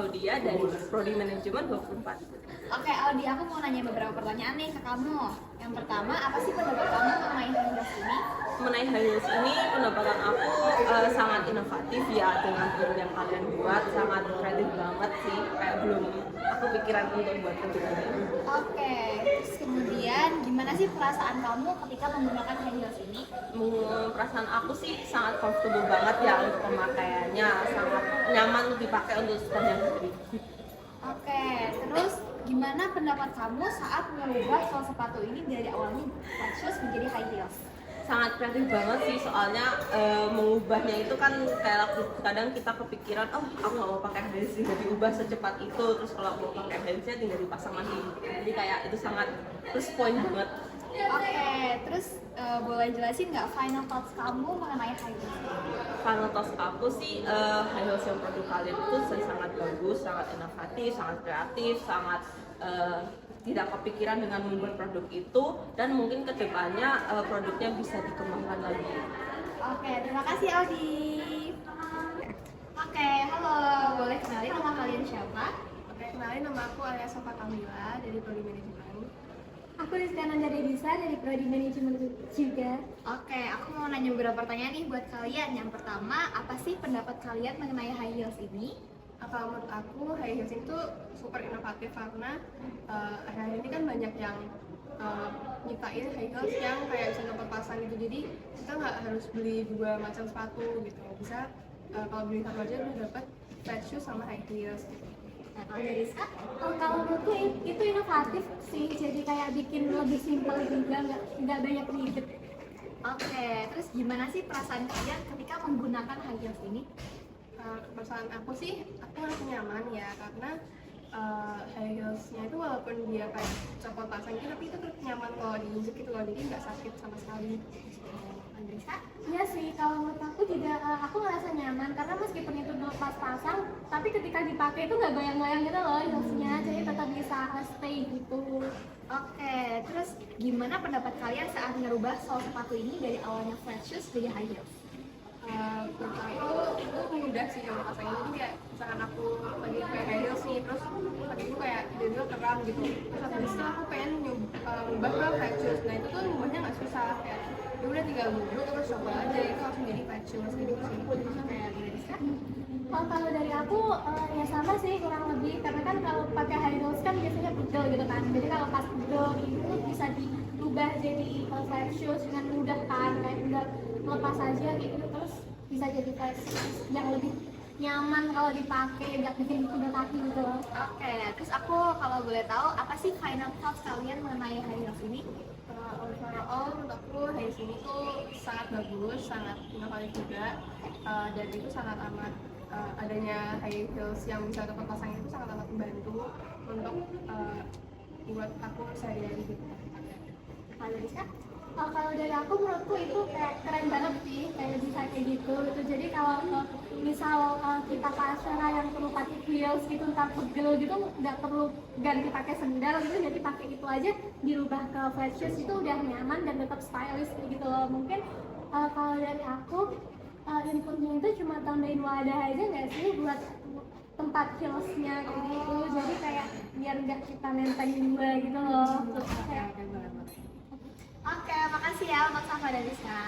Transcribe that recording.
Audia dari Prodi Manajemen 24. Oke, Audi, aku mau nanya beberapa pertanyaan nih ke kamu. Yang pertama, apa sih pendapat kamu mengenai high heels ini? Mengenai high heels ini, pendapatan aku sangat inovatif ya, dengan brand yang kalian buat sangat kreatif banget sih, kayak belum aku pikiran untuk buat kejutan ini. Oke, terus kemudian gimana sih perasaan kamu ketika menggunakan high heels ini? Perasaan aku sih sangat comfortable banget ya untuk pemakaiannya, sangat nyaman untuk dipakai untuk sepanjang hari. Oke, terus gimana pendapat kamu saat mengubah sol sepatu ini dari awalnya flat shoes menjadi high heels? Sangat kreatif banget sih, soalnya mengubahnya itu kan kayak kadang kita kepikiran, oh aku nggak mau pakai heels, tinggal diubah secepat itu, terus kalau mau pakai heelsnya tinggal dipasang lagi, jadi kayak itu sangat plus point banget. Oke, terus boleh jelasin nggak final thoughts kamu mengenai high heels? Final thoughts aku sih, high heels yang produk kalian itu sangat bagus, sangat inovatif, sangat kreatif, sangat tidak kepikiran dengan membuat produk itu, dan mungkin kedepannya produknya bisa dikembangkan lagi. Oke, terima kasih Audi. Oke, halo, boleh kenalin nama kalian siapa? Oke, kenalin, nama aku Arya Sofa Kamila dari Prodi Manajemen. Aku Rizka Nanda Desa dari Prodi Manajemen juga. Oke, aku mau nanya beberapa pertanyaan nih buat kalian. Yang pertama, apa sih pendapat kalian mengenai high heels ini? Kalau menurut aku, high heels itu super inovatif karena akhir-akhir ini kan banyak yang nyiptain high heels yang kayak bisa dapat pasang gitu. Jadi kita nggak harus beli dua macam sepatu gitu. Bisa kalau beli satu aja udah dapat flat shoes sama high heels. Nah, kalau dari Rizka? Kalau menurutku itu inovatif sih, jadi kayak bikin lebih simpel juga, nggak banyak ribet. Oke, terus gimana sih perasaan kalian ketika menggunakan high heels ini? Perasaan aku sih, aku ngerasa nyaman ya karena high heelsnya itu walaupun dia kayak copot pasang gitu, tapi itu tetap nyaman kalau diinjek gitu loh, jadi nggak sakit sama sekali. Andrisa? Iya sih, kalau menurut aku juga aku ngerasa nyaman karena meskipun itu lepas pasang, tapi ketika dipakai itu nggak goyang-goyang gitu loh heelsnya, jadi tetap bisa stay gitu. Oke, terus gimana pendapat kalian saat merubah sol sepatu ini dari awalnya flat shoes jadi high heels? Menurut aku itu mudah sih kalau pasangnya, jadi kayak misalkan aku lagi pakai high heels nih, terus kakiku kayak tiba-tiba kram gitu, terus habis itu aku pengen ngubah ke flat shoes. Nah itu tuh ngubahnya nggak susah, kayak ya udah tinggal duduk terus coba aja itu langsung jadi flat shoes gitu sih. Kayak Andrisa? Kalau dari aku ya sama sih kurang lebih, karena kan kalau pakai high heels kan biasanya pegel gitu kan, jadi kalau pas pegel itu bisa diubah jadi flat shoes dengan mudah kan, kayak udah lepas aja gitu, terus bisa jadi flat shoes yang lebih nyaman kalau dipakai, nggak bikin kuda kaki gitu loh. Oke, terus aku kalau boleh tahu apa sih final thoughts kalian mengenai high heels ini? Overall menurut aku high heels ini tuh sangat bagus, sangat inovatif juga, dan itu sangat amat adanya high heels yang bisa dapat pasang itu sangat amat membantu untuk buat aku sehari-hari gitu. Kalau Rizka? Kalau dari aku, menurutku itu kayak keren banget sih, kayak bisa kayak gitu. Jadi kalau misal kita ke acara yang perlu pakai heels gitu, ntar pegel gitu, nggak perlu ganti pakai sendal gitu, jadi pakai itu aja dirubah ke flat shoes itu udah nyaman dan tetap stylish gitu loh. Mungkin kalau dari aku inputnya itu cuma tambahin wadah aja nggak sih buat tempat heelsnya kayak gitu, jadi kayak biar nggak kita nentengin dua gitu loh. Terus kayak Oke, makasih ya untuk Safa dan Rizka.